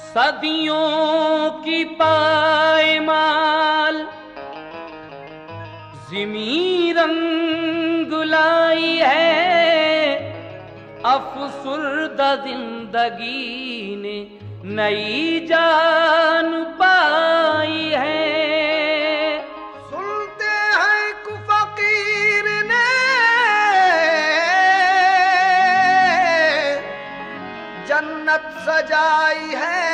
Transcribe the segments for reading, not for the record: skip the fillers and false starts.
सदियों की पायमाल ज़िमी रंग लाई है, अफसुर्दा जिंदगी ने नई जान पाई है। सुनते हैं कु फकीर ने जन्नत सजाई है,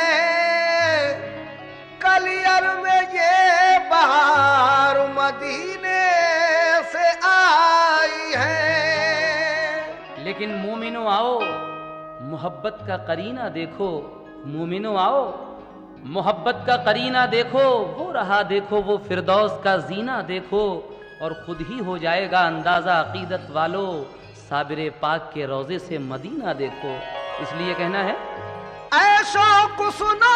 कलियर में ये बहार मदीने से आई है। लेकिन मोमिनो आओ, मोहब्बत का करीना देखो। मोमिनो आओ, मोहब्बत का करीना देखो। वो रहा देखो, वो फिरदौस का जीना देखो, और खुद ही हो जाएगा अंदाजा अकीदत वालों, साबिर पाक के रोजे से मदीना देखो। इसलिए कहना है, ऐशो को सुनो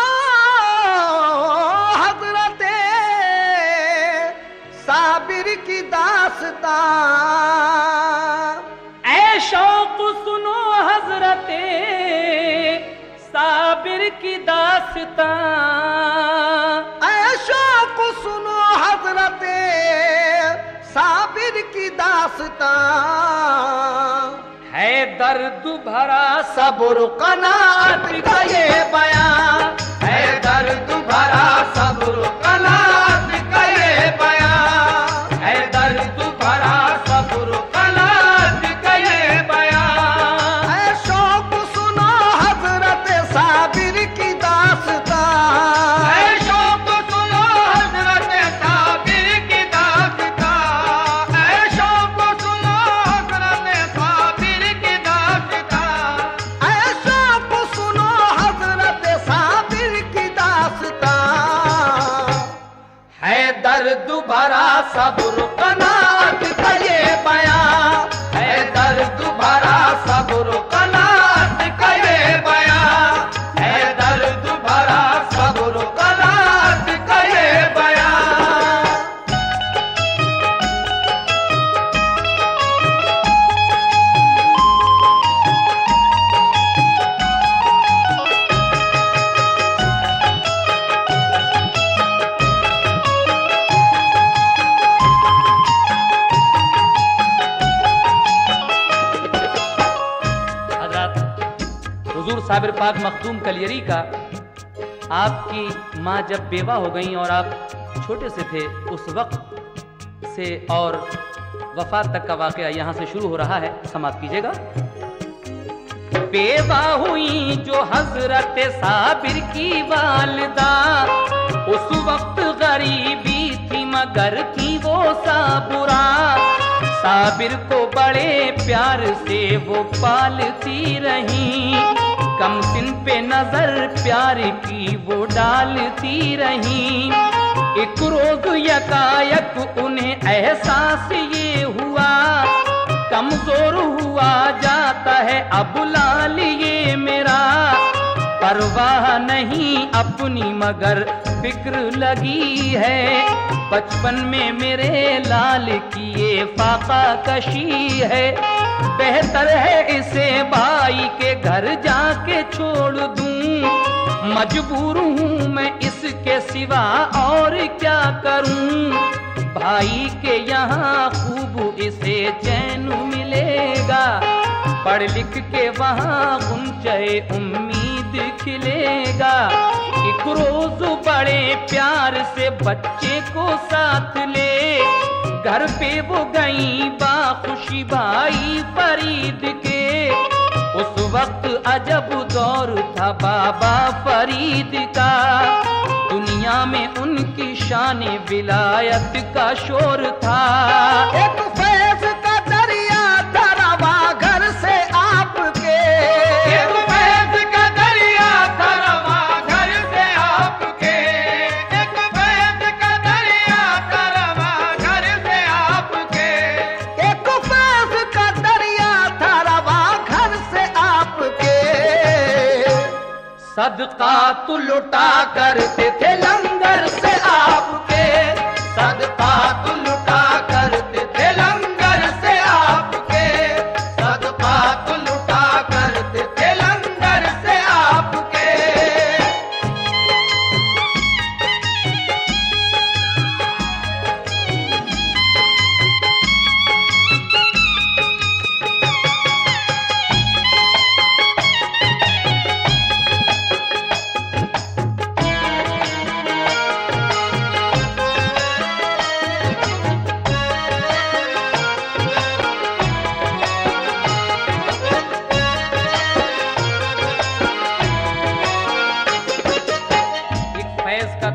हजरते साबिर की दास्तां, ऐशो को सुनो हजरते साबिर की दास्तां, ऐशो को सुनो हजरते साबिर की दास्तां। है दर्द भरा सब्र कनात का ये बयां, है दर्द भरा सब्र कनात का ये बयां, है दर्द भरा सब्र कनात का ये बयां। ऐ शौक सुनो हजरत साबिर की दास्तां, ऐ शौक सुनो हजरत साबिर की दास्तां, ऐ शौक सुनो हजरत साबिर की दास्तां, ऐशो को सुनो हजरत साबिर की दास्तां। है दर्द भरा सब्र कनात का ये बयां, है दर्द भरा सब्र कनात का ये बयां, है दर्द भरा सब्र कनात का ये बयां। हुजूर साबिर पाक मखदूम कलियरी का, आपकी माँ जब बेवा हो गई और आप छोटे से थे, उस वक्त से और वफात तक का वाकया यहाँ से शुरू हो रहा है, समाप्त कीजिएगा। बेवा हुई जो हजरत साबिर की वालिदा, उस वक्त गरीबी थी मगर थी वो साबुरा, साबिर को बड़े प्यार से वो पालती रही, कम सिन पे नजर प्यार की वो डालती रही। एक रोज यकायक उन्हें एहसास ये हुआ, कमजोर हुआ जाता है अब लाल ये मेरा, परवाह नहीं अपनी मगर फिक्र लगी है, बचपन में मेरे लाल की ये फाका कशी है, बेहतर है इसे भाई के घर जाके छोड़ दूं, मजबूर हूँ मैं इसके सिवा और क्या करूं, भाई के यहाँ खूब इसे चैन मिलेगा, पढ़ लिख के वहाँ गुंजे उम्मीद खिलेगा। एक रोज बड़े प्यार से बच्चे को साथ ले, घर पे वो गई बाखुशी भाई फरीद के, उस वक्त अजब दौर था बाबा फरीद का, दुनिया में उनकी शान विलायत का शोर था। एक फैज का दरिया था रवा सदका तो लुटा करते थे लंगर से आपके, सदका तो लुटा करते थे लंगर से आपके, सदका तो लुटा करते थे लंगर से आपके।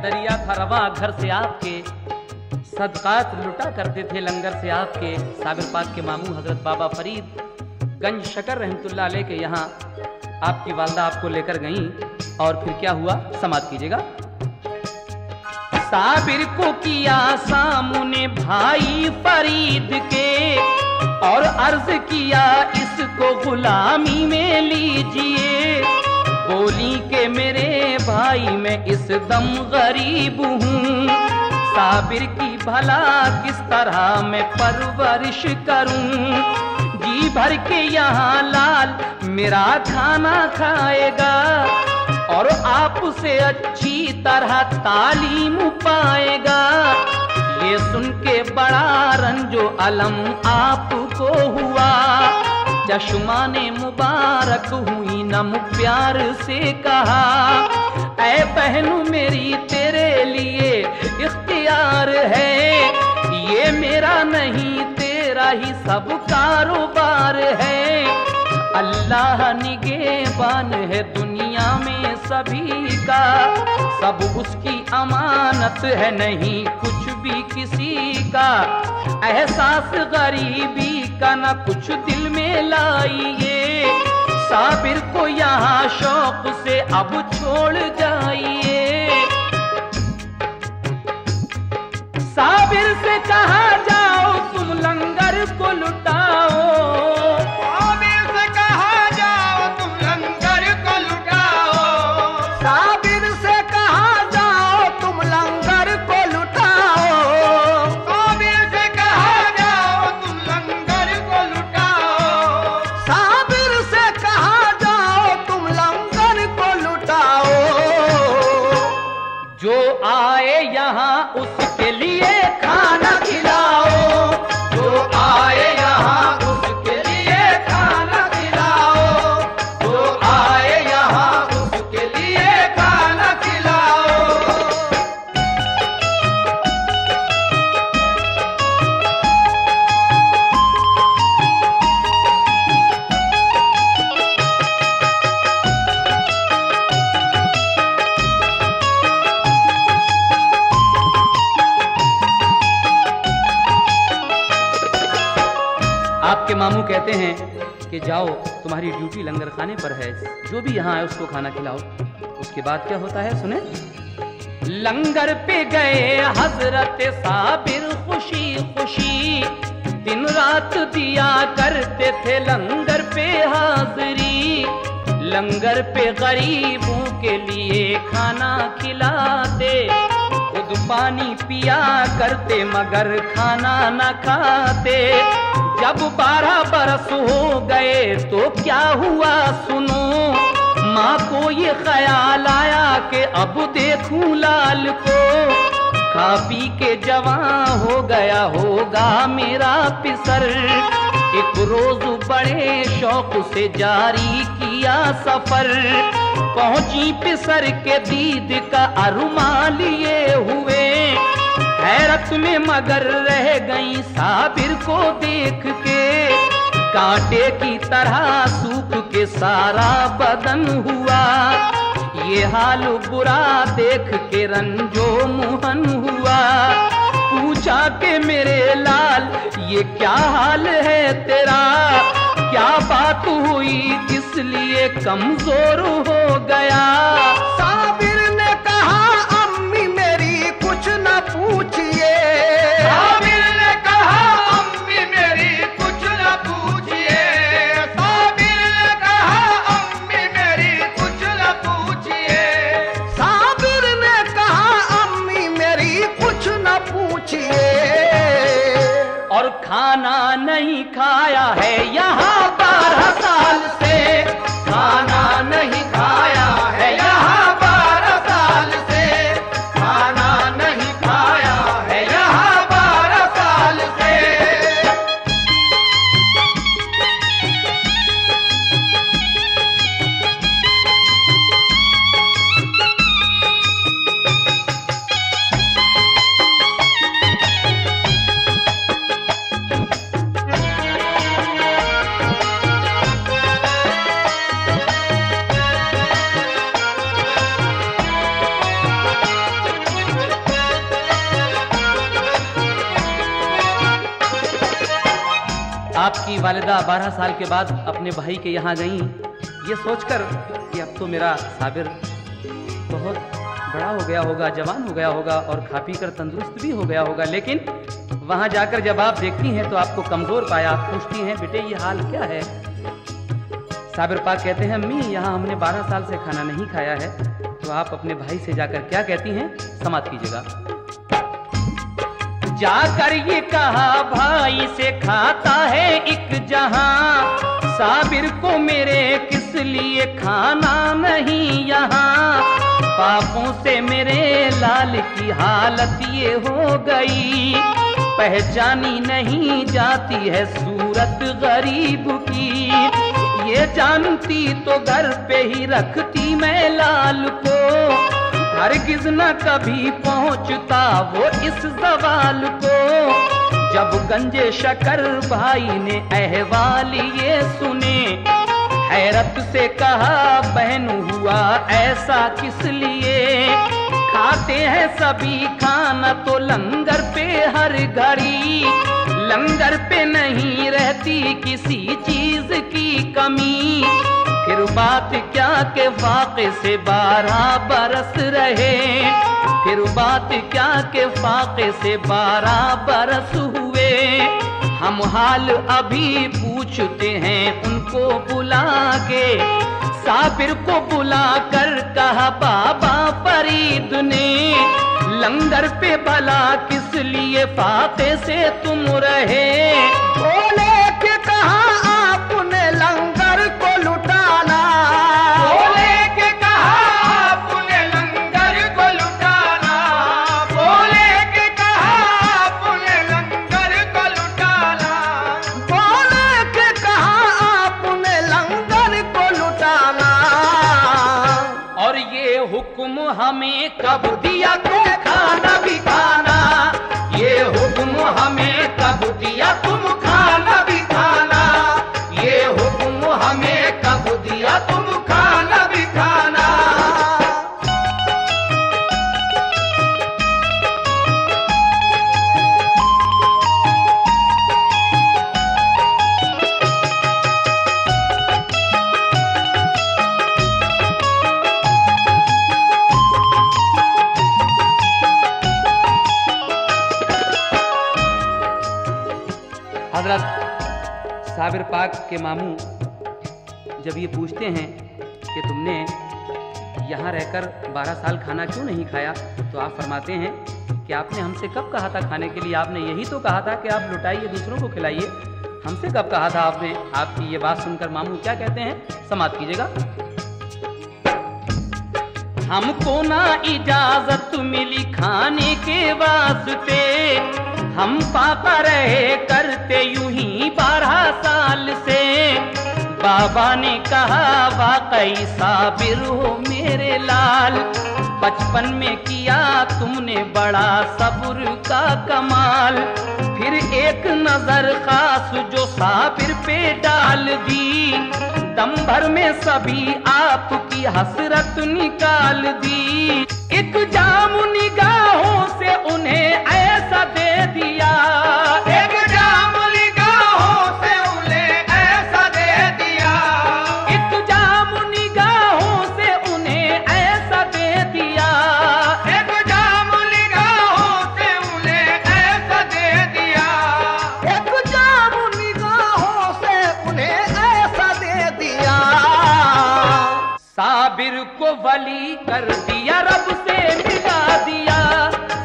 दरिया था रवा घर से आपके, सदकात लुटा करते थे लंगर से आपके। साबिर पाक के मामू हजरत बाबा फरीद गंज शकर रहमतुल्लाह अलैह के यहाँ आपकी वालदा आपको लेकर गईं और फिर क्या हुआ समाप्त कीजिएगा। साबिर को किया सामने भाई फरीद के और अर्ज किया इसको गुलामी में लीजिए। बोली के मेरे भाई मैं इस दम गरीब हूँ, साबिर की भला किस तरह मैं परवरिश करूँ। जी भर के यहाँ लाल मेरा खाना खाएगा और आपसे अच्छी तरह तालीम पाएगा। ये सुन के बड़ा रंजो अलम आपको हुआ, चश्माने मुबारक हुई नम प्यार से कहा, ऐ बहनू मेरी तेरे लिए इख्तियार है, ये मेरा नहीं तेरा ही सब कारोबार है। अल्लाह निगहबान है दुनिया में सभी का, सब उसकी अमानत है नहीं कुछ भी किसी का। एहसास गरीबी का न कुछ दिल में लाइए, साबिर को यहाँ शौक से अब छोड़ जाइए। साबिर से कहा जाओ तुम लंगर को लुटाओ, साबिर से कहा जाओ तुम लंगर को लुटाओ, साबिर से कहा जाओ तुम लंगर को लुटाओ, साबिर से कहा जाओ तुम लंगर को लुटाओ, साबिर से कहा जाओ तुम लंगर को लुटाओ। जो आए यहाँ उसके लिए खाना खिलाओ, जो आए यहाँ उसके लिए खाना खिलाओ, जो आए यहाँ उसके लिए खाना खिलाओ। आपके मामू कहते हैं कि जाओ तुम्हारी ड्यूटी लंगर खाने पर है, जो भी यहाँ है उसको खाना खिलाओ। उसके बाद क्या होता है सुने। लंगर पे गए हजरत साबिर खुशी खुशी, दिन रात दिया करते थे लंगर पे हाजिरी। लंगर पे गरीबों के लिए खाना खिलाते, खुद पानी पिया करते मगर खाना न खाते। जब 12 बरस हो गए तो क्या हुआ सुनो, माँ को ये ख्याल आया कि अब देखूं लाल को, खा पी के जवां हो गया होगा मेरा पिसर। एक रोज बड़े शौक से जारी किया सफर, पहुंची पिसर के दीद का अरमान लिए हुए। हैरत में मगर रह गई साबिर को देख के, कांटे की तरह सूख के सारा बदन हुआ। ये हाल बुरा देख के रंजो मुहन हुआ, पूछा कि मेरे लाल ये क्या हाल है तेरा, क्या बात हुई किस लिए कमजोर हो गया। साबिर ने कहा अम्मी मेरी कुछ न पूछिए, साबिर ने कहा अम्मी मेरी कुछ न पूछिए, साबिर ने कहा अम्मी मेरी कुछ न पूछिए। खाना नहीं खाया है यहाँ 12 साल से, खाना नहीं खाया है यहाँ 12 साल से, खाना नहीं खाया है यहाँ 12 साल से। आपकी वालिदा 12 साल के बाद अपने भाई के यहाँ गईं, ये सोचकर कि अब तो मेरा साबिर बहुत बड़ा हो गया होगा, जवान हो गया होगा और खा पी कर तंदुरुस्त भी हो गया होगा। लेकिन वहाँ जाकर जब आप देखती हैं तो आपको कमज़ोर पाया। आप पूछती हैं, बेटे ये हाल क्या है? साबिर पाक कहते हैं, अम्मी यहाँ हमने 12 साल से खाना नहीं खाया है। तो आप अपने भाई से जाकर क्या कहती हैं, समाप्त कीजिएगा। जाकर ये कहा भाई से, खाता है एक जहां, साबिर को मेरे किस लिए खाना नहीं यहाँ। पापों से मेरे लाल की हालत ये हो गई, पहचानी नहीं जाती है सूरत गरीब की। ये जानती तो घर पे ही रखती मैं लाल को, हरगिज न कभी पहुंचता वो इस सवाल को। जब गंजे शकर भाई ने अहवाल ये सुने, हैरत से कहा बहन हुआ ऐसा किस लिए। खाते हैं सभी खाना तो लंगर पे हर घड़ी, लंगर पे नहीं रहती किसी चीज की कमी। फिर बात क्या के फाके से 12 बरस रहे, फिर बात क्या के फाके से 12 बरस हुए। हम हाल अभी पूछते हैं उनको बुला के, साबिर को बुला कर कहा बाबा फरीद ने, लंगर पे भला किस लिए फाके से तुम रहे। बोले कि कहा आपने लंगर को लुटाना, बोले कि कहा आपने लंगर को लुटाना, बोले कि कहा आपने लंगर को लुटाना, बोले कि कहा आपने लंगर को लुटाना। और ये हुक्म हमें कब दिया तुम खाना भी खाना, ये हुक्म हमें कब दिया तुम खाना भी खाना, ये हुक्म हमें कब दिया तुम खाना भी खाना। हजरत साबिर पाक के मामू जब ये पूछते हैं कि तुमने यहाँ रहकर 12 साल खाना क्यों नहीं खाया, तो आप फरमाते हैं कि आपने हमसे कब कहा था खाने के लिए, आपने यही तो कहा था कि आप लुटाइए दूसरों को खिलाइए, हमसे कब कहा था आपने। आपकी ये बात सुनकर मामू क्या कहते हैं, समाप्त कीजिएगा। हमको ना इजाजत मिली खाने के वास्ते, हम पापा रहे करते यूं ही 12 साल से। बाबा ने कहा वाकई साबिर हो मेरे लाल, बचपन में किया तुमने बड़ा सब्र का कमाल। फिर एक नजर खास जो साबिर पे डाल दी, दम भर में सभी आपकी हसरत निकाल दी। एक जाम निगाहों से उन्हें ऐसा दे दिया, एक जाम निगाहों से उन्हें ऐसा दे दिया, एक जाम निगाहों से उन्हें ऐसा दे दिया, एक जाम निगाहों से उन्हें ऐसा दे दिया, एक जाम निगाहों से उन्हें ऐसा दे दिया। साबिर को वली कर दिया, रब से मिला दिया,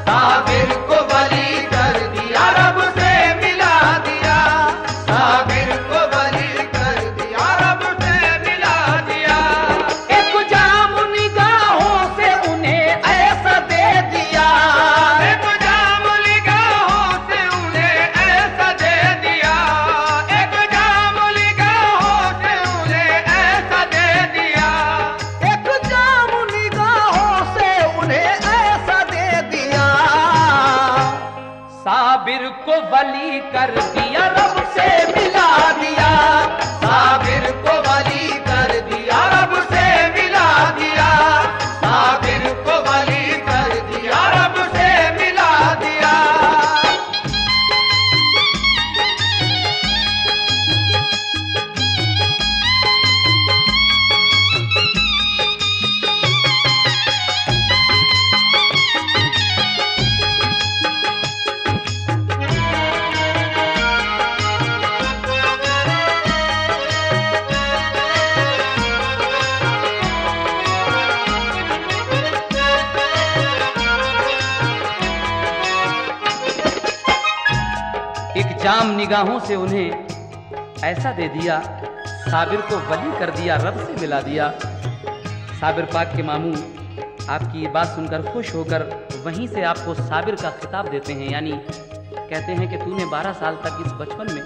साबिर को वली कर दिया, रब से मिला वली कर दिया, रब से मिला दिया। साबिर को वली कर दिया, रब से मिला दिया। साबिर को वली कर दिया, रब से मिला दिया। एक जाम निगाहों से उन्हें ऐसा दे दिया, साबिर को वली कर दिया, रब से मिला दिया। साबिर पाक के मामू आपकी ये बात सुनकर खुश होकर वहीं से आपको साबिर का खिताब देते हैं, यानी कहते हैं कि तूने 12 साल तक इस बचपन में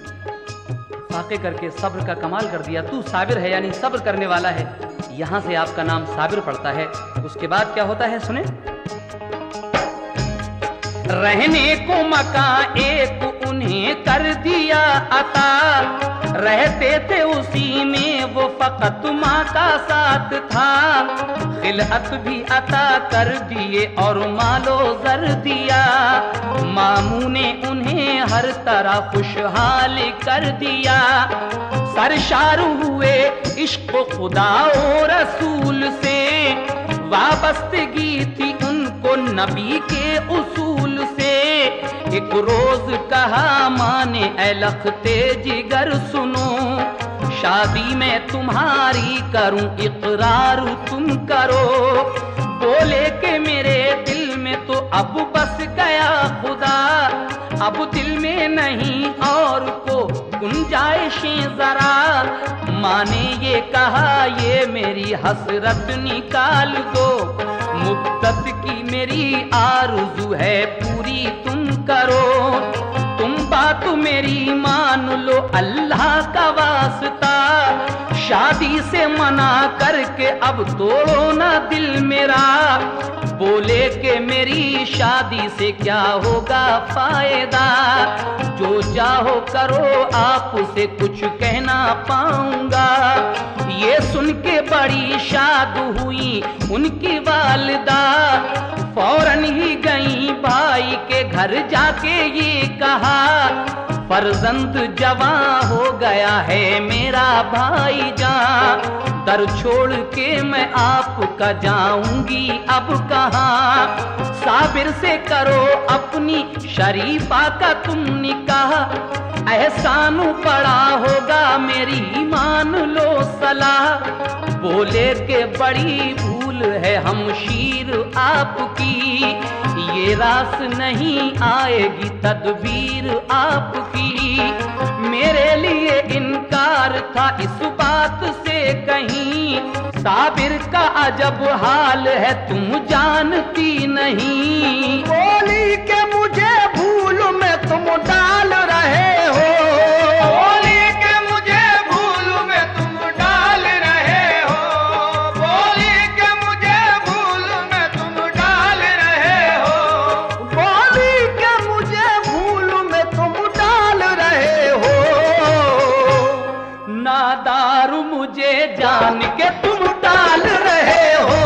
फाके करके सब्र का कमाल कर दिया, तू साबिर है यानी सब्र करने वाला है। यहाँ से आपका नाम साबिर पड़ता है। उसके बाद क्या होता है सुने। रहने को मकान एक उन्हें कर दिया अता, रहते थे उसी में वो फकत माँ का साथ था। खिलअत भी अता कर दिए और मालो जर दिया, मामू ने उन्हें हर तरह खुशहाल कर दिया। सरशार हुए इश्क खुदा और रसूल से, वाबस्तगी थी उनको नबी के उसूल से। एक रोज कहा माने ऐ लखते जिगर सुनो, शादी में तुम्हारी करूं इकरार तुम करो। बोले के मेरे दिल में तो अब बस गया खुदा, अब दिल में नहीं और को गुंजाइशें जरा। माँ ने ये कहा ये मेरी हसरत निकाल दो, मुद्दत की मेरी आरज़ू है पूरी तुम करो। तुम बात मेरी मान लो अल्लाह का वास्ता, शादी से मना करके अब तोड़ो ना दिल मेरा। बोले कि मेरी शादी से क्या होगा फायदा, जो चाहो करो आपसे कुछ कहना पाऊंगा। ये सुन के बड़ी शाद हुई उनकी वालिदा, फौरन ही गई भाई के घर जाके ये कहा, फर्जंद जवां हो गया है मेरा भाईजान। दर छोड़ के मैं आपका जाऊंगी अब कहाँ। साबिर से करो अपनी शरीफा का तुम निकाह, एहसान पड़ा होगा मेरी मान लो सलाह। बोले के बड़ी भूल है हमशीर आपकी, ये रास नहीं आएगी तदबीर आपकी। मेरे लिए इनकार था इस बात से कहीं, साबिर का अजब हाल है तुम जानती नहीं। बोली के मुझे भूल में तुम डाल रहे हो, बोली के मुझे भूल में तुम डाल रहे हो, बोली के मुझे भूल में तुम डाल रहे हो, बोली के मुझे भूल में तुम डाल रहे हो। नादार मुझे जान के तुम डाल रहे हो,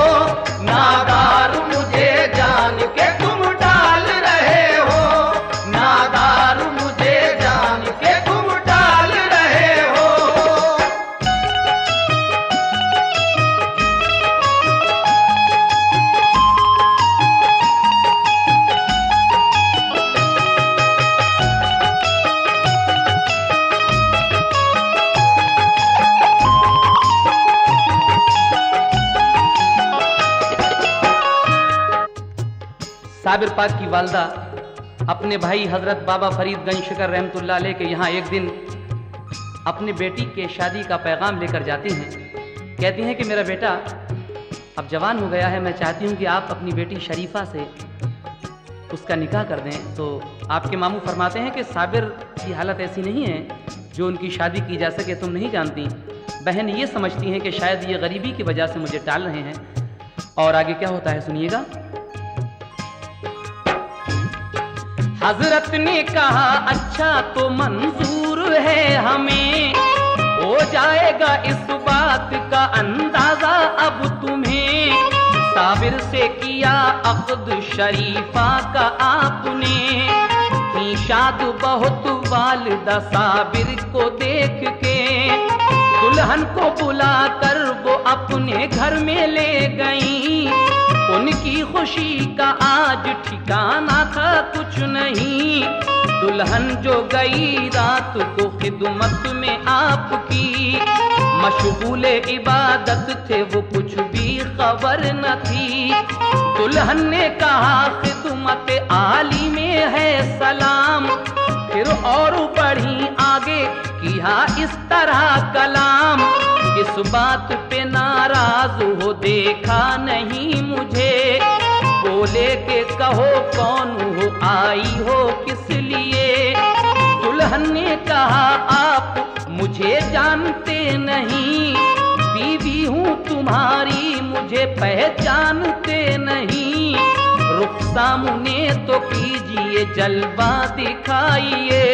नादार मुझे जान के तुम डाल रहे हो, नादार मुझे जान के तुम डाल रहे हो। साबिर पाक की वालदा अपने भाई हजरत बाबा फरीद गंज शिकर रहमतुल्लाह अलैह के यहाँ एक दिन अपने बेटी के शादी का पैगाम लेकर जाती हैं। कहती हैं कि मेरा बेटा अब जवान हो गया है, मैं चाहती हूँ कि आप अपनी बेटी शरीफा से उसका निकाह कर दें। तो आपके मामू फरमाते हैं कि साबिर की हालत ऐसी नहीं है जो उनकी शादी की जा सके, तुम नहीं जानती। बहन ये समझती हैं कि शायद ये गरीबी की वजह से मुझे टाल रहे हैं। और आगे क्या होता है सुनिएगा। हजरत ने कहा अच्छा तो मंजूर है हमें, हो जाएगा इस बात का अंदाजा अब तुम्हें। साबिर से किया अक़्द शरीफा का आपने, की शाद बहुत वालिदा साबिर को देख के। दुल्हन को बुलाकर वो अपने घर में ले गईं, उनकी खुशी का आज ठिकाना था कुछ नहीं। दुल्हन जो गई रात को खिदमत में आपकी, मशगूल इबादत थे वो कुछ भी खबर न थी। दुल्हन ने कहा खिदमत आली में है सलाम, फिर और बढ़ी आगे किया इस तरह कलाम। इस बात पे नाराज हो देखा नहीं मुझे, बोले के कहो कौन हो आई हो किस लिए। दुल्हन ने कहा आप मुझे जानते नहीं, बीवी हूँ तुम्हारी मुझे पहचानते नहीं। रुख सामने तो कीजिए जलवा दिखाइए,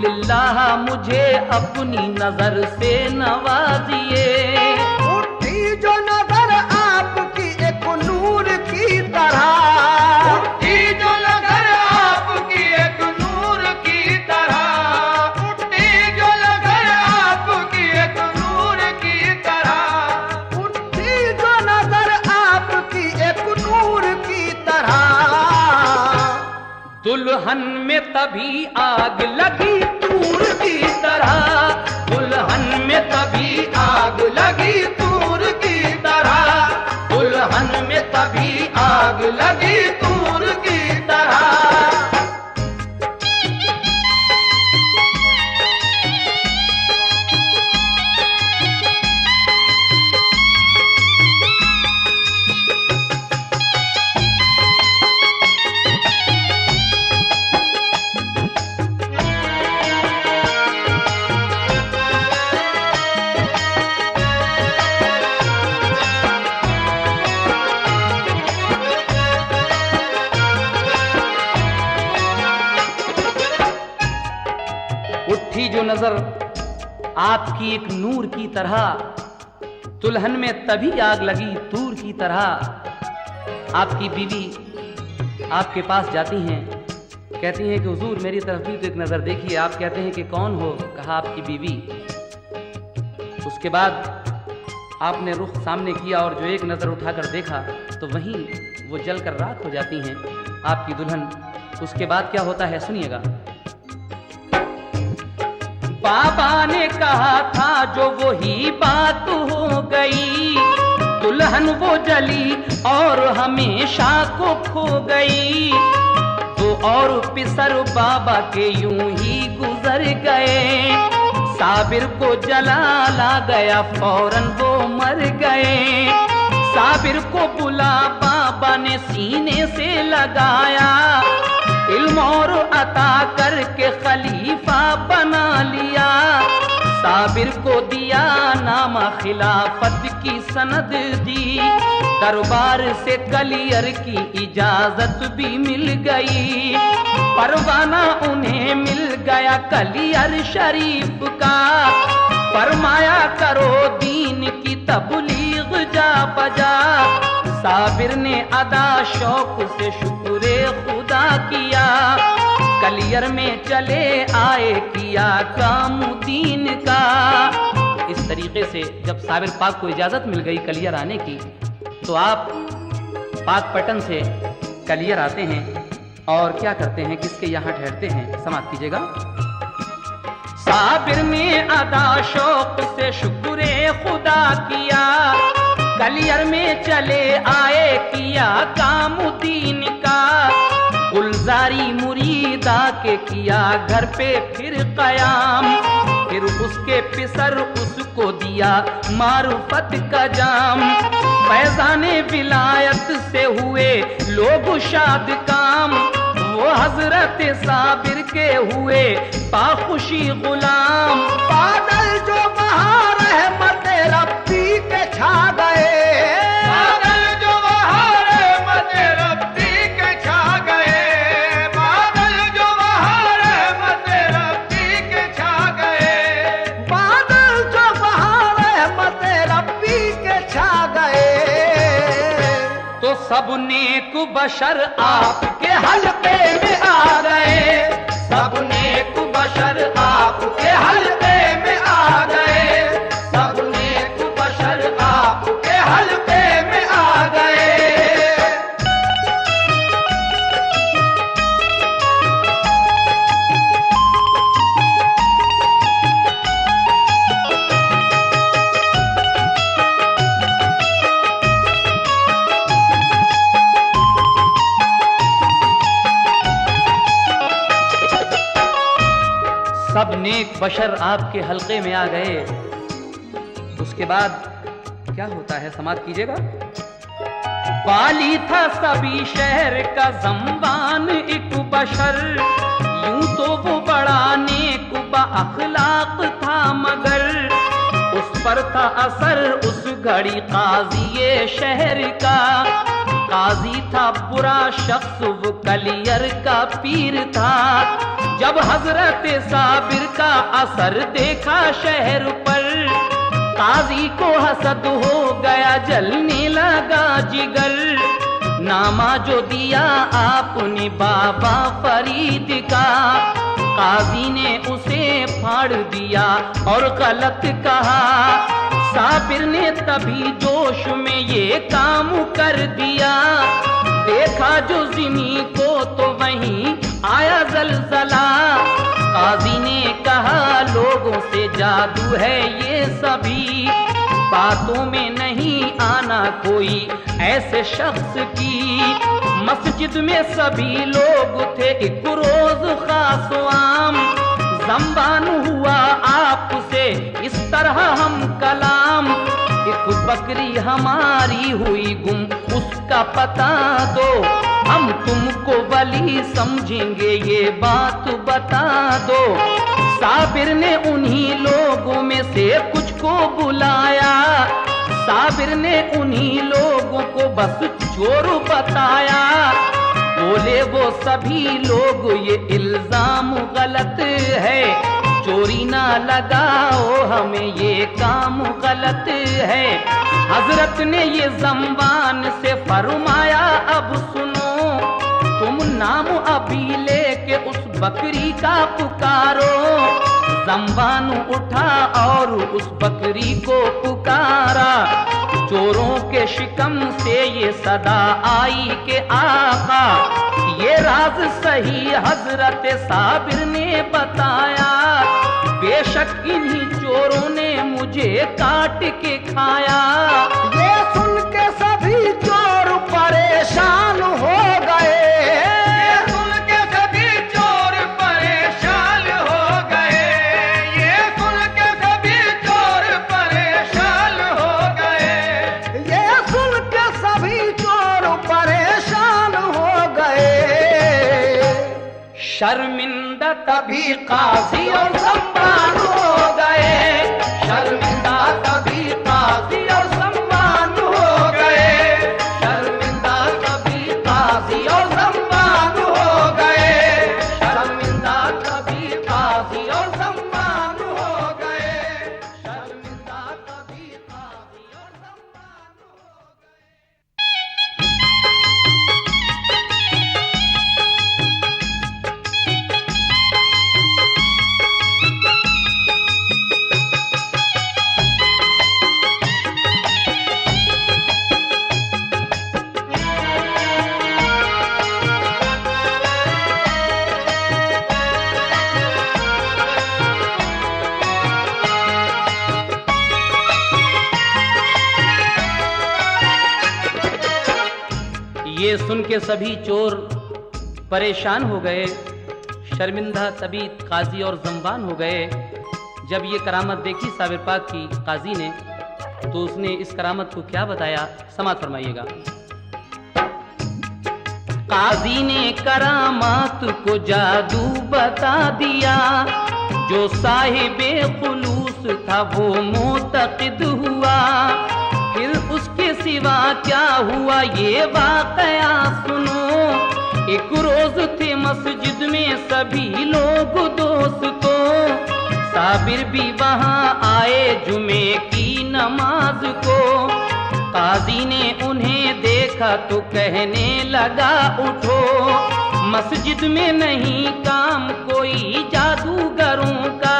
लिल्लाह मुझे अपनी नजर से नवाजिए। उठी जो नजर आपकी एक नूर की तरह, उठी जो नजर आपकी एक नूर की तरह, उठी जो नजर आपकी एक नूर की तरह, उठी जो नजर आपकी एक नूर की तरह। दुल्हन में तभी आग लगी तूर की तरह, दुल्हन में तभी आग लगी तूर की तरह, दुल्हन में तभी आग लगी तूर की तरह। उठी जो नजर आपकी एक नूर की तरह, दुल्हन में तभी आग लगी तूर की तरह। आपकी बीवी आपके पास जाती हैं, कहती हैं कि हुजूर मेरी तरफ भी तो एक नजर देखिए। आप कहते हैं कि कौन हो? कहा आपकी बीवी। उसके बाद आपने रुख सामने किया और जो एक नजर उठाकर देखा तो वहीं वो जलकर राख हो जाती हैं आपकी दुल्हन। उसके बाद क्या होता है सुनिएगा। बाबा ने कहा था जो वही बात हो गई, दुल्हन वो जली और हमेशा को खो गई। तो और पिसर बाबा के यूं ही गुजर गए, साबिर को जला ला गया फौरन वो मर गए। साबिर को बुला बाबा ने सीने से लगाया, इल्म और अता करके खलीफा बना लिया। साबिर को दिया नामा खिलाफत की सनद दी, दरबार से कलियर की इजाजत भी मिल गई। परवाना उन्हें मिल गया कलियर शरीफ का, फरमाया करो दीन की तबलीग जा बजा। साबिर ने अदा शौक से शुक्रे खुदा किया, कलियर में चले आए किया काम दीन का। इस तरीके से जब साबिर पाक को इजाजत मिल गई कलियर आने की, तो आप पाक पटन से कलियर आते हैं और क्या करते हैं, किसके यहाँ ठहरते हैं, समाप्त कीजिएगा। साबिर ने अदा शौक से शुक्रे खुदा किया, कलियर में चले आए किया काम दीन का। गुलजारी मुरीदा के किया घर पे फिर कयाम, फिर उसके पिसर उसको दिया मारुफत का जाम। फैजाने विलायत से हुए लोग शाद काम, वो हजरत साबिर के हुए पाखुशी गुलाम। बादल जो बहा रहमत रब्बी के छा गए, बादल जो बहा रहमत रब्बी के छा गए, बादल सब नेक बशर आपके हल्के में आ गए, सब नेक बशर आपके हल्के में आ गए, सब नेक बशर आपके हल्के में आ गए। सब नेक बशर आपके हल्के में आ गए। उसके बाद क्या होता है, समाप्त कीजिएगा। वाली था सभी शहर का ज़म्बान एक बशर, यूं तो वो बड़ा नेक अखलाक था, मगर उस पर था असर उस घड़ी काजी शहर का। काजी था बुरा शख्स, वो कलियर का पीर था। जब हजरत साबिर का असर देखा शहर पर, काजी को हसद हो गया, जलने लगा जिगर। नामा जो दिया आपने बाबा फरीद का, काजी ने उसे फाड़ दिया और गलत कहा। साबिर ने तभी जोश में ये काम कर दिया, देखा जो ज़मीं को तो वहीं आया जलजला। काजी ने कहा लोगों से जादू है ये सभी, बातों में नहीं आना कोई ऐसे शख्स की। मस्जिद में सभी लोग थे एक रोज खास आम, ज़म्बान हुआ आपसे इस तरह हम कलाम। एक बकरी हमारी हुई गुम, उसका पता दो, हम तुमको वली समझेंगे ये बात बता दो। साबिर ने उन्हीं लोगों में से कुछ को बुलाया, साबिर ने उन्हीं लोगों को बस चोर बताया। बोले वो सभी लोग ये इल्जाम गलत है, चोरी ना लगाओ हमें ये काम गलत है। हजरत ने ये ज़म्बान से फरमाया अब सुनो, तुम नाम अभी लेके उस बकरी का पुकारो। ज़म्बान उठा और उस बकरी को पुकारा, चोरों के शिकम से ये सदा आई के आका। ये राज सही हजरत साबिर ने बताया, बेशक इन्हीं चोरों ने मुझे काट के खाया। ये सुन के सभी चोर परेशान हो गए, ये सुन के सभी चोर परेशान हो गए, ये सुन के सभी चोर परेशान हो गए, ये सुन के सभी चोर परेशान हो गए। शर्मिंदा तभी काजी और ज़म्बान हो गए, शर्मिंदा तभी काजी और ज़म्बान हो गए, शर्मिंदा तभी काजी और ज़म्बान हो गए, शर्मिंदा तभी काजी और ज़म्बान हो गए, शर्मिंदा तभी काजी और ज़म्बान हो गए। ये सुन के सभी चोर परेशान हो गए, शर्मिंदा तभी काजी और ज़म्बान हो गए। जब ये करामत देखी साबिर पाक की काजी ने, तो उसने इस करामत को क्या बताया, समात फरमाइएगा। काजी ने करामात को जादू बता दिया, जो साहिबे खुलूस था वो मोतक़िद हुआ। फिर उसके सिवा क्या हुआ ये वाक़या सुनो। एक रोज थे मस्जिद में सभी लोग दोस्तों, साबिर भी वहां आए जुमे की नमाज को। काजी ने उन्हें देखा तो कहने लगा उठो, मस्जिद में नहीं काम कोई जादूगरों का।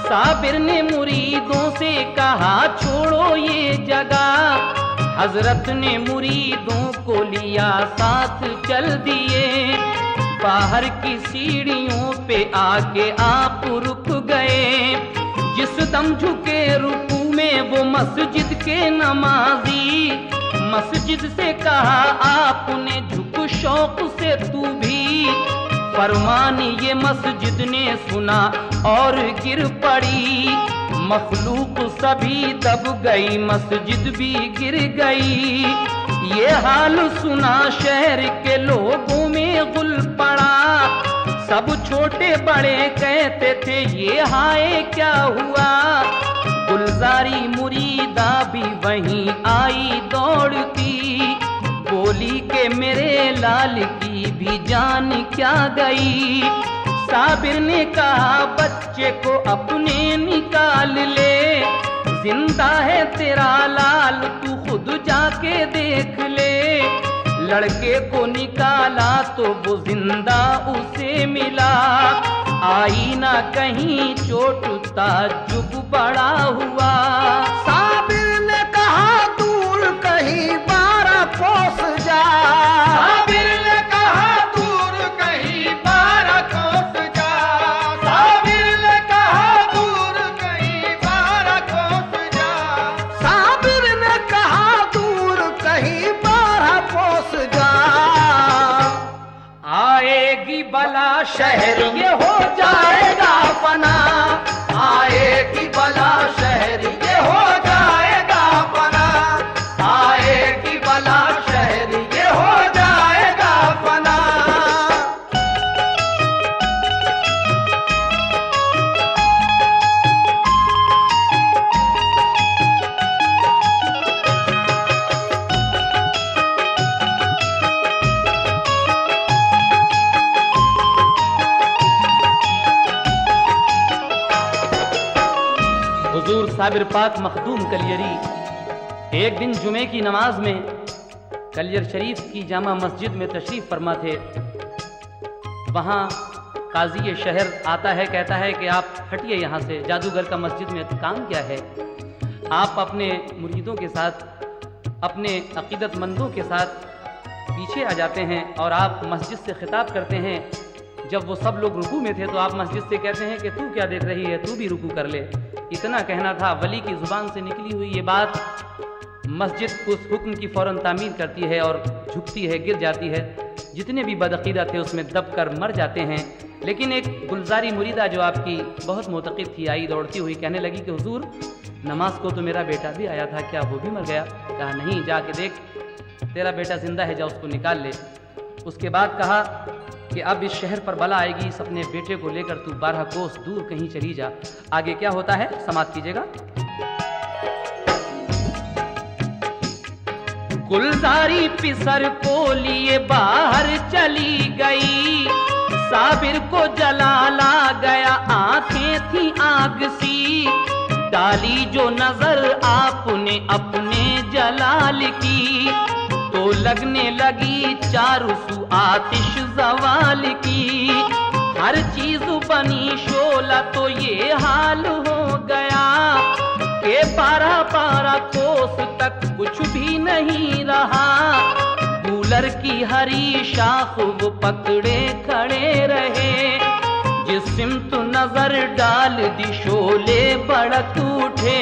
साबिर ने मुरीदों से कहा छोड़ो ये जगह। हजरत ने मुरीदों को लिया साथ चल दिए। बाहर की सीढ़ियों पे आके आप रुक गए। जिस दम झुके रुकू में वो मस्जिद के नमाजी। मस्जिद से कहा आपने झुक शौक से तू भी। फरमान ये मस्जिद ने सुना और गिर पड़ी। मखलूक सभी दब गई, मस्जिद भी गिर गई। ये हाल सुना शहर के लोगों में गुल पड़ा। सब छोटे बड़े कहते थे ये हाय क्या हुआ। गुलजारी मुरीदा भी वहीं आई दौड़ती। बोली के मेरे लाल की भी जान क्या गई। साबिर ने कहा बच्चे को अपने निकाल ले। जिंदा है तेरा लाल तू खुद जाके देख ले। लड़के को निकाला तो वो जिंदा उसे मिला। आई ना कहीं चोट ताज्जुब बड़ा हुआ। साबिर ने कहा दूर कहीं 12 कोस जा। साबिर ने कहा दूर कहीं 12 कोस जा। साबिर ने कहा दूर कहीं 12 कोस जा। साबिर ने कहा दूर कहीं 12 कोस जा। आएगी बला शहर ये हो जाएगा फना। आएगी बला शहर ये हो जाएगा फना। आएगी बला शहर ये हो जाएगा फना। हुजूर साबिर पाक मखदूम कलियरी एक दिन जुमे की नमाज में कलियर शरीफ की जामा मस्जिद में तशरीफ फरमा थे। वहाँ काजी शहर आता है, कहता है कि आप हटिए यहाँ से, जादूगर का मस्जिद में काम क्या है। आप अपने मुरीदों के साथ, अपने अकीदतमंदों के साथ पीछे आ जाते हैं और आप मस्जिद से खिताब करते हैं। जब वो सब लोग रुकू में थे तो आप मस्जिद से कहते हैं कि तू क्या देख रही है, तू भी रुकू कर ले। इतना कहना था। वली की जुबान से निकली हुई ये बात मस्जिद उस हुक्म की फौरन तामील करती है और झुकती है, गिर जाती है। जितने भी बदअकीदा थे उसमें दब कर मर जाते हैं। लेकिन एक गुलजारी मुरीदा जो आपकी बहुत मोतक़िद थी, आई दौड़ती हुई कहने लगी कि हुजूर नमाज को तो मेरा बेटा भी आया था, क्या वो भी मर गया? कहा नहीं, जाके देख तेरा बेटा जिंदा है, जा उसको निकाल ले। उसके बाद कहा कि अब इस शहर पर बला आएगी, इस अपने बेटे को लेकर तू 12 कोस दूर कहीं चली जा। आगे क्या होता है समाप्त कीजिएगा। गुलजारी पिसर को लिए बाहर चली गई। साबिर को जलाला गया, आंखें थी आग सी। डाली जो नजर आपने अपने जलाल की, तो लगने लगी चारों सू आतिश जवाल की। हर चीज बनी शोला तो ये हाल हो गया कि 12 कोस तक कुछ भी नहीं रहा। कूलर की हरी शाख वो पकड़े खड़े रहे। जिस सिमत नजर डाल दी शोले भड़क उठे।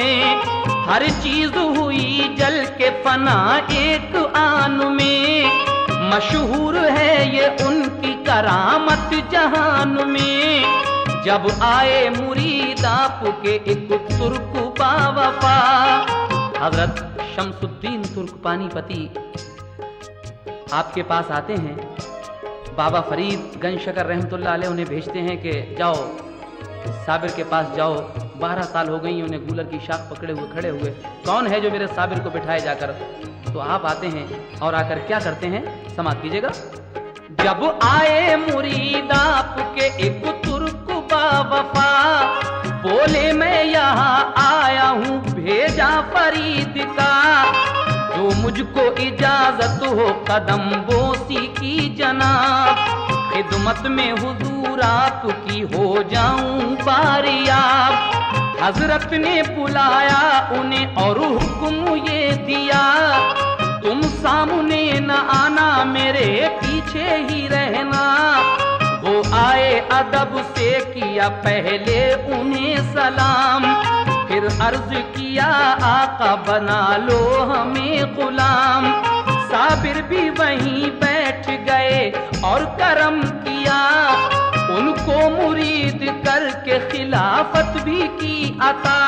हर चीज हुई जल के फना एक आन में। मशहूर है ये उनकी करामत जहान में। जब आए मुरीद आपके एक तुर्क बावफा, हजरत शमसुद्दीन तुर्क पानीपती आपके पास आते हैं। बाबा फरीद गंज शकर रहमतुल्लाह अलैह उन्हें भेजते हैं कि जाओ साबिर के पास जाओ। 12 साल हो गई उन्हें गूलर की शाख पकड़े हुए खड़े हुए। कौन है जो मेरे साबिर को बिठाए जाकर? तो आप आते हैं और आकर क्या करते हैं समाप्त कीजिएगा। जब आए मुरीद आपके एक तुर्क बावफा, बोले मैं यहाँ आया हूँ भेजा फरीद का। मुझको इजाजत हो कदम बोसी की जनाब, खिदमत में हुजूर आपकी हो जाऊं बारियाब। हजरत ने बुलाया उन्हें और हुक्म ये दिया, तुम सामने न आना मेरे पीछे ही रहना। वो आए अदब से किया पहले उन्हें सलाम, फिर अर्ज किया आका बना लो हमें गुलाम। साबिर भी वहीं बैठ गए और करम किया, उनको मुरीद करके खिलाफत भी की अता।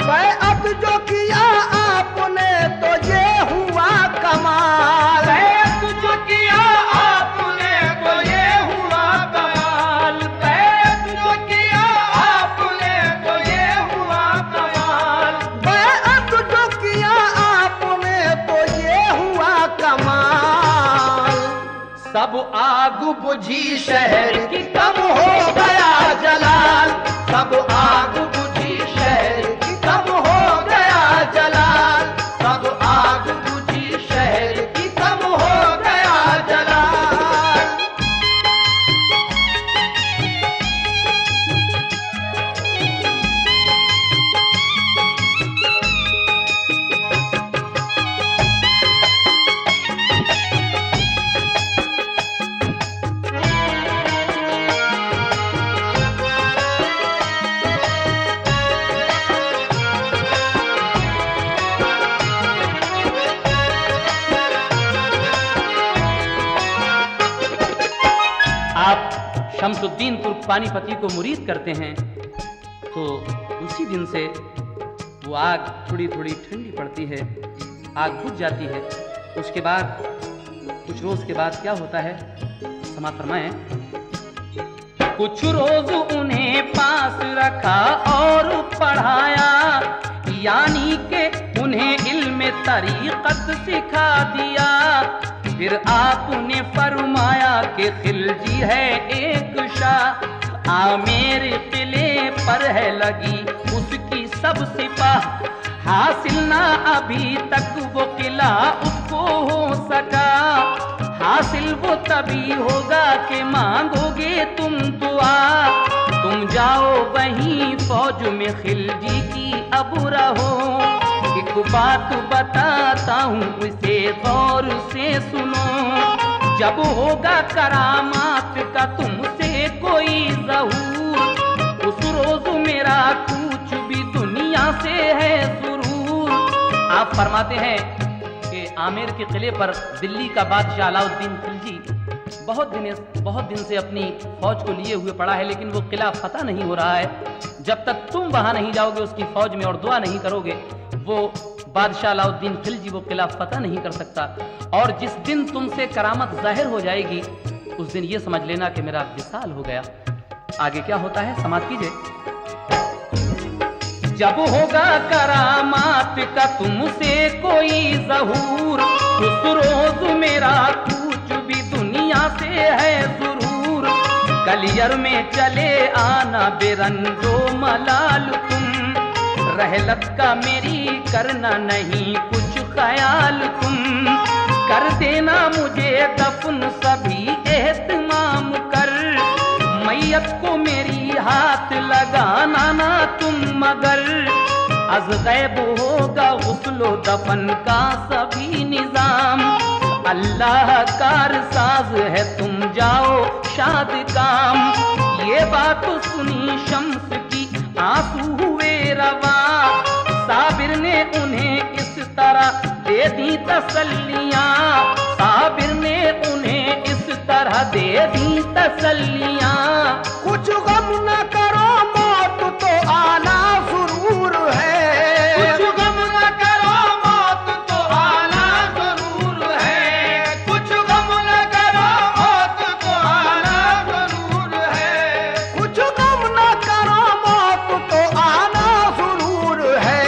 बैअत जो किया आपने तो ये हुआ कमाल, बैअत जो किया आपने तो ये हुआ कमाल, बैअत जो किया आपने तो ये हुआ कमाल, बैअत जो किया आपने तो ये हुआ कमाल। सब आग बुझी शहर की कम हो गया जलाल, सब आग बुझी शहर की कम हो गया जलाल, सब आग बुझी शहर की कम हो गया जलाल। आप शमसुद्दीन तुर्क पानीपती को मुरीद करते हैं तो उसी दिन से वो आग थोड़ी थोड़ी ठंडी पड़ती है, आग बुझ जाती है। उसके बाद कुछ रोज के बाद क्या होता है, समाप्त फरमाएं। कुछ रोज उन्हें पास रखा और पढ़ाया, यानी के उन्हें इल्म तरीक़त सिखा दिया। फिर आपने फरमाया कि खिलजी है एक शाह, आमेर किले पर है लगी उसकी सब सिपाह। हासिल ना अभी तक वो किला उसको हो सका, हासिल वो तभी होगा कि मांगोगे तुम दुआ। तुम जाओ वहीं फौज में खिलजी की अब रहो, एक बात बताता हूँ उसे गौर से सुनो। जब होगा करामात का तुमसे कोई ज़हूर, उस रोज मेरा कुछ भी दुनिया से है जरूर। आप फरमाते हैं कि आमेर के किले पर दिल्ली का बादशाह अलाउद्दीन खिलजी बहुत दिन से अपनी फौज को लिए हुए पड़ा है, लेकिन वो किला फतह नहीं हो रहा है। जब तक तुम वहां नहीं जाओगे उसकी फौज में और दुआ नहीं करोगे, वो बादशाह अलाउद्दीन खिलजी वो किला फतह नहीं कर सकता। और जिस दिन तुमसे करामत जाहिर हो जाएगी उस दिन ये समझ लेना कि मेरा विसाल हो गया। आगे क्या होता है, समाप्त कीजिए। जब होगा करामात का तुमसे कोई ज़हूर, उस रोज मेरा कुछ भी दुनिया से है जरूर। कलियर में चले आना बेरंजो मलाल तुम, रहलत का मेरी करना नहीं कुछ ख्याल तुम। कर देना मुझे दफन सभी एहतमाम कर, मैयत को मेरी हाथ लगाना ना तुम मगर। अज गैब होगा गुस्लो दफन का सभी निजाम, अल्लाह कार साज है तुम जाओ शाद काम। ये बात सुनी शम्स की आंसू हुए रवा, साबिर ने उन्हें इस तरह दे दी तसल्लियां, साबिर ने उन्हें इस तरह दे दी तसल्लियां। कुछ गम न करो मौत तो आना जरूर है, कुछ गम न करो मौत तो आना जरूर है, कुछ गम न करो मौत तो आना जरूर है, कुछ गम न करो मौत तो आना जरूर है।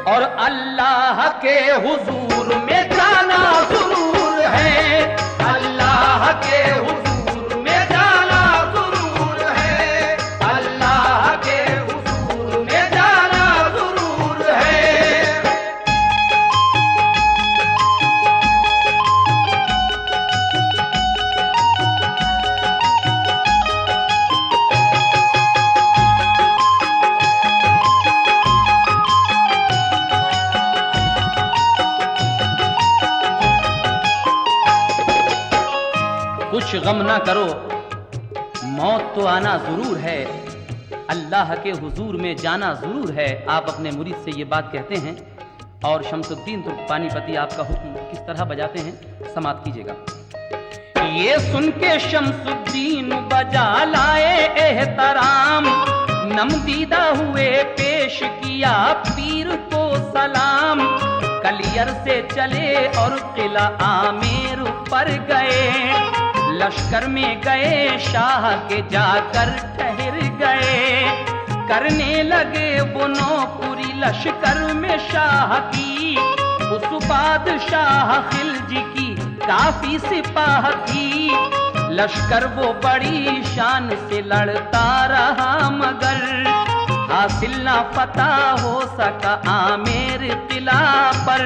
और अल्लाह के हुजूर में जाना जरूर है, अल्लाह के हुजूर में जाना जरूर है, गम ना करो, मौत तो आना जरूर है, अल्लाह के हुजूर में जाना जरूर है। आप अपने मुरीद से ये बात कहते हैं और शमसुद्दीन तुर्क पानीपती आपका हुक्म किस तरह बजाते हैं, समाप्त कीजिएगा। ये सुन के शमसुद्दीन बजा लाए एहतराम, नमदीदा हुए पेश किया पीर को सलाम। कलियर से चले और किला आमेर पर गए, लश्कर में गए शाह के जाकर ठहर गए। करने लगे वो नौकरी लश्कर में शाह की, उस बादशाह खिलजी की काफी सिपाह थी। लश्कर वो बड़ी शान से लड़ता रहा मगर हासिल ना फतह हो सका आमेर किला पर।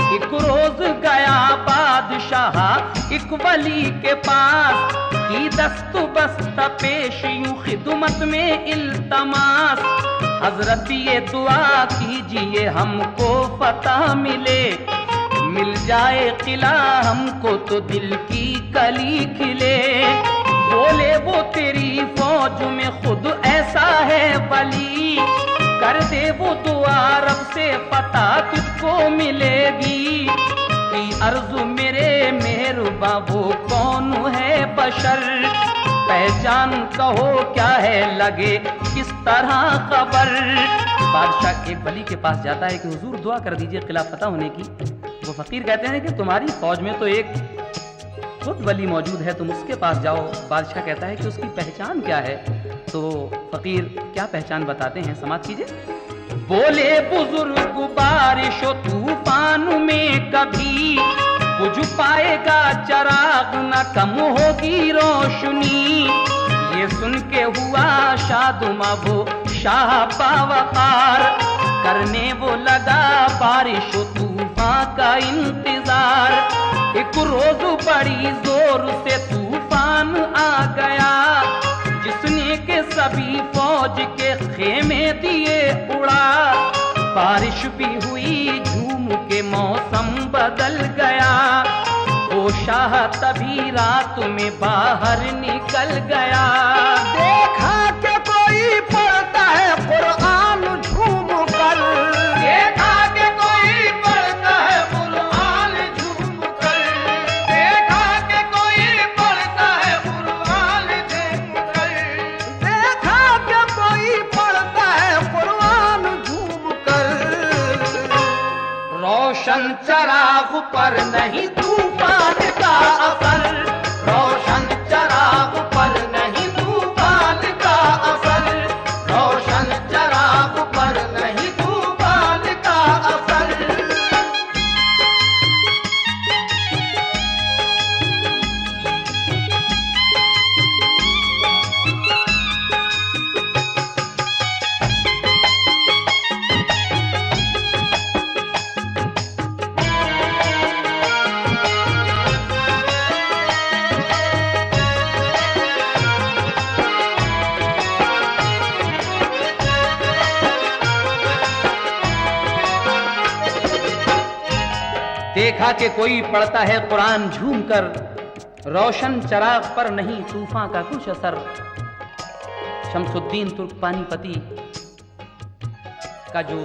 एक रोज गया बादशाह एक वली के पास, की दस्तु बस्त पेश यूं खिदमत में इल्तमास। हजरत ये दुआ कीजिए हमको फतह मिले, मिल जाए किला हमको तो दिल की कली खिले। बोले वो तेरी फौज में खुद ऐसा है वली, कर दे वो दुआ रब से फतह तुझको मिलेगी। की अर्जु मेरे मेहरबा वो कौन है बशर, पहचान कहो क्या है लगे किस तरह खबर। बादशाह एक वली के पास जाता है कि हुजूर दुआ कर दीजिए किला फतह होने की। वो फकीर कहते हैं कि तुम्हारी फौज में तो एक खुद वली मौजूद है, तुम उसके पास जाओ। बादशाह कहता है कि उसकी पहचान क्या है, तो फकीर क्या पहचान बताते हैं, समाप्त कीजिए। बोले बुजुर्ग बारिश तूफान में कभी बुझ पाएगा चराग, न कम होगी रोशनी। ये सुन के हुआ शादुमा वो शाह बावकार, करने वो लगा बारिश तूफान का इंतजार। एक रोज बड़ी जोर से तूफान आ गया, जिसने के सभी फौज के खेमे दिए उड़ा। बारिश भी हुई झूम के मौसम बदल गया, वो शाह तभी रात में बाहर निकल गया। देखा कि कोई पढ़ता है कुरान झूम कर, देखा कि कोई पढ़ता है कुरान झूम कर, देखा कि कोई पढ़ता है कुरान झूम कर, देखा कि कोई पढ़ता है कुरान झूम कर। रोशन चराग पर नहीं तूफान का असर, रोशन चराग पर नहीं तूफान का असर, रोशन चराग पर नहीं तूफान का असर। देखा कि कोई पढ़ता है कुरान झूम कर, रोशन चराग पर नहीं तूफान का कुछ असर। शमसुद्दीन तुर्क पानीपती का जो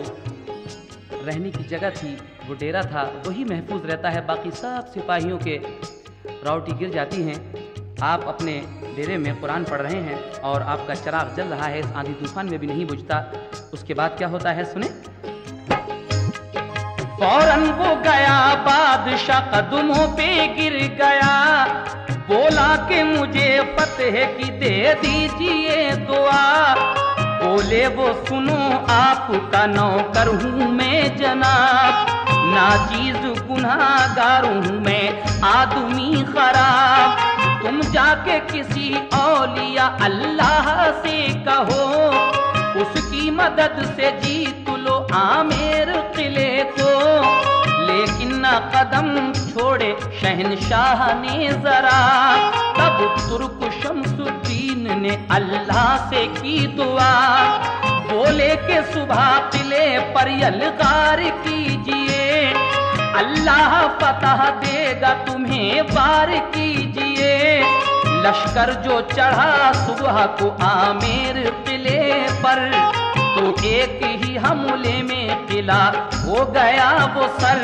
रहने की जगह थी, वो डेरा था, वही महफूज रहता है। बाकी सब सिपाहियों के रावटी गिर जाती हैं। आप अपने डेरे में कुरान पढ़ रहे हैं और आपका चराग जल रहा है, इस आंधी तूफान में भी नहीं बुझता। उसके बाद क्या होता है सुने। फौरन वो गया बादशाह कदमों पे गिर गया, बोला कि मुझे फतेह की दे दीजिए दुआ। बोले वो सुनो आपका नौकर हूँ मैं जनाब, नाचीज गुनाहगार हूँ मैं आदमी खराब। तुम जाके किसी औलिया अल्लाह से कहो, उसकी मदद से जीत लो आमेर किले को। लेकिन ना कदम छोड़े शहनशाह ने जरा, तब तुर्क शमसुद्दीन ने अल्लाह से की दुआ। बोले के सुबह किले पर यलगार कीजिए, अल्लाह फतह देगा तुम्हें वार कीजिए। लश्कर जो चढ़ा सुबह को आमेर किले पर, तो एक ही हमले में किला हो गया वो सर।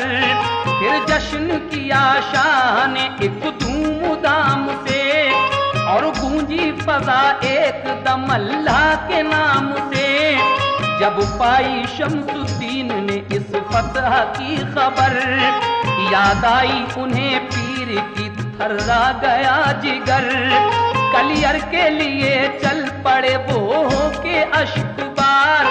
फिर जश्न किया शाह ने एक धूम दाम से, और गूंजी फजा एकदम अल्लाह के नाम से। जब पाई शम्सुद्दीन ने इस फतह की खबर, याद आई उन्हें पीर की थर्रा गया जिगर। कलियर के लिए चल पड़े वो के अश्कबार,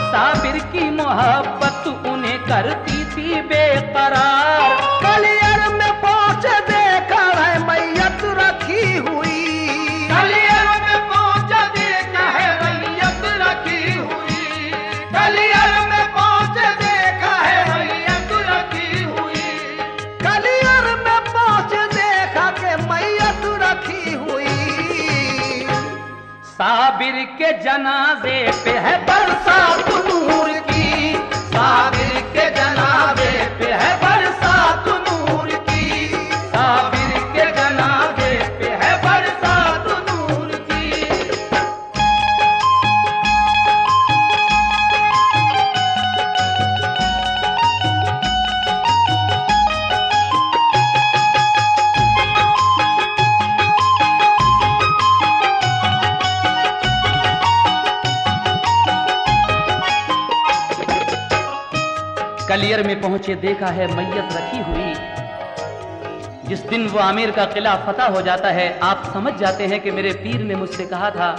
साबिर की मोहब्बत उन्हें करती थी बेकरार। कलियर में पहुंचे देखा है मैयत रखी हुई, कलियर में पहुंचे देखा है मैयत रखी हुई, कलियर में पहुंचे देखा है मैयत रखी हुई, कलियर में पहुंचे देखा के मैयत रखी हुई। साबिर के जनाजे पे है बरसात नूर की, साबिर के जनाजे पे है बरसात नूर की, साबिर के जनाजे पे है बरसात नूर की। कलियर में पहुंचे देखा है मैयत रखी हुई। जिस दिन वो आमिर का किला फतह हो जाता है, आप समझ जाते हैं कि मेरे पीर ने मुझसे कहा था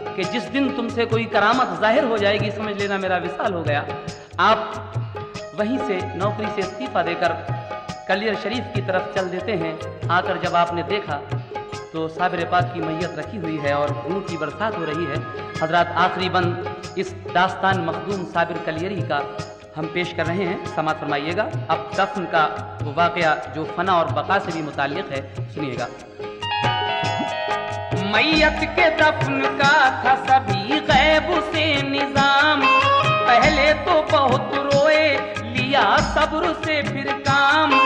कि जिस दिन तुमसे कोई करामत जाहिर हो जाएगी, समझ लेना मेरा विसाल हो गया। आप वहीं से नौकरी से इस्तीफा देकर कलियर शरीफ की तरफ चल देते हैं। आकर जब आपने देखा तो साबिर पाक की मैयत रखी हुई है और नूर की बरसात हो रही है। हजरात, आखिरी बंद इस दास्तान मखदूम साबिर कलियरी का हम पेश कर रहे हैं, समाअत फरमाइएगा। अब दफन का वो वाकया जो फना और बका से भी मुताल्लिक है, सुनिएगा। मैयत के दफन का था सभी गैब से निजाम, पहले तो बहुत रोए, लिया सब्र से फिर काम।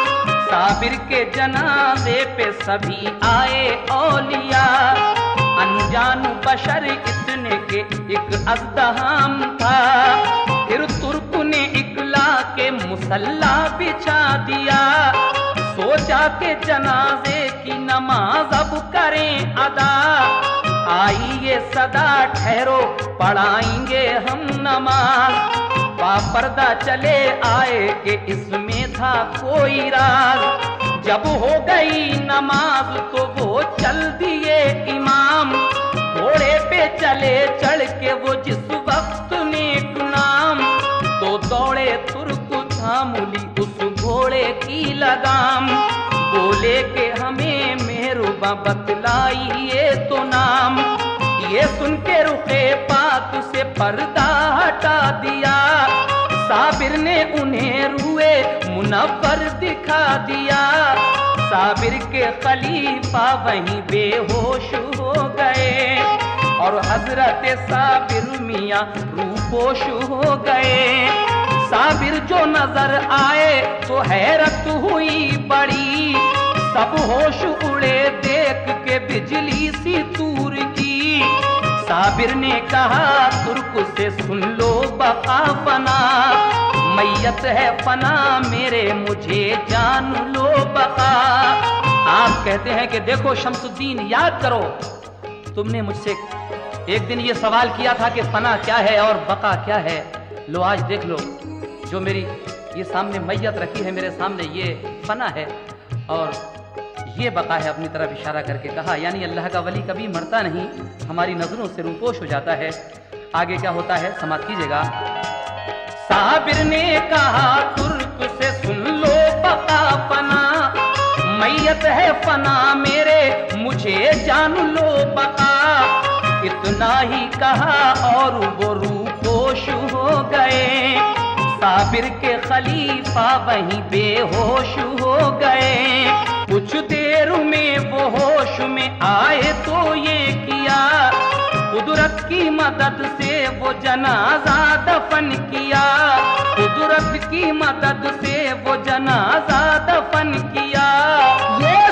साबिर के जनाजे पे सभी आए औलिया, अनजान बशर इतने के एक अज़दहाम था। फिर तुर्क ने इकला के मुसल्ला बिछा दिया, सोचा के जनाजे की नमाज अब करें अदा। आई ये सदा ठहरो पढ़ाएंगे हम नमाज, बापर्दा चले आए कि इसमें था कोई राज। जब हो गई नमाज तो वो चल दिए इमाम, घोड़े पे चले चढ़ के वो जिस वक्त नेक नाम। तो दौड़े तुर्क थामुली उस घोड़े की लगाम, बोले के हमें मेहरुबा बतलाइए तो नाम। ये सुन के रुखे पाक से पर्दा हटा दिया, साबिर ने उन्हें रुए मुनव्वर दिखा दिया। साबिर के खलीफा वहीं बेहोश हो गए, और हजरत साबिर मियां रूपोश हो गए। साबिर जो नजर आए तो हैरत हुई बड़ी, सब होश उड़े देख के बिजली सी तूर की। साबिर ने कहा तुर्क से सुन लो बका फना, मैयत है फना मेरे मुझे जान लो बका। आप कहते हैं कि देखो शम्सुद्दीन, याद करो तुमने मुझसे एक दिन ये सवाल किया था कि फना क्या है और बका क्या है। लो आज देख लो, जो मेरी ये सामने मैयत रखी है मेरे सामने, ये फना है और ये बका है। अपनी तरफ इशारा करके कहा, यानी अल्लाह का वली कभी मरता नहीं, हमारी नजरों से रूपोश हो जाता है। आगे क्या होता है समाप्त कीजिएगा। साबिर ने कहा तुर्क से सुन लो बका फना, मैयत है फना मेरे मुझे जान लो बका। इतना ही कहा और वो रूपोश हो गए, साबिर के खलीफा वहीं बेहोश हो गए। कुछ देर में वो होश में आए तो ये किया, कुदरत की मदद से वो जनाजा दफन किया। कुदरत की मदद से वो जनाजा दफन किया। ये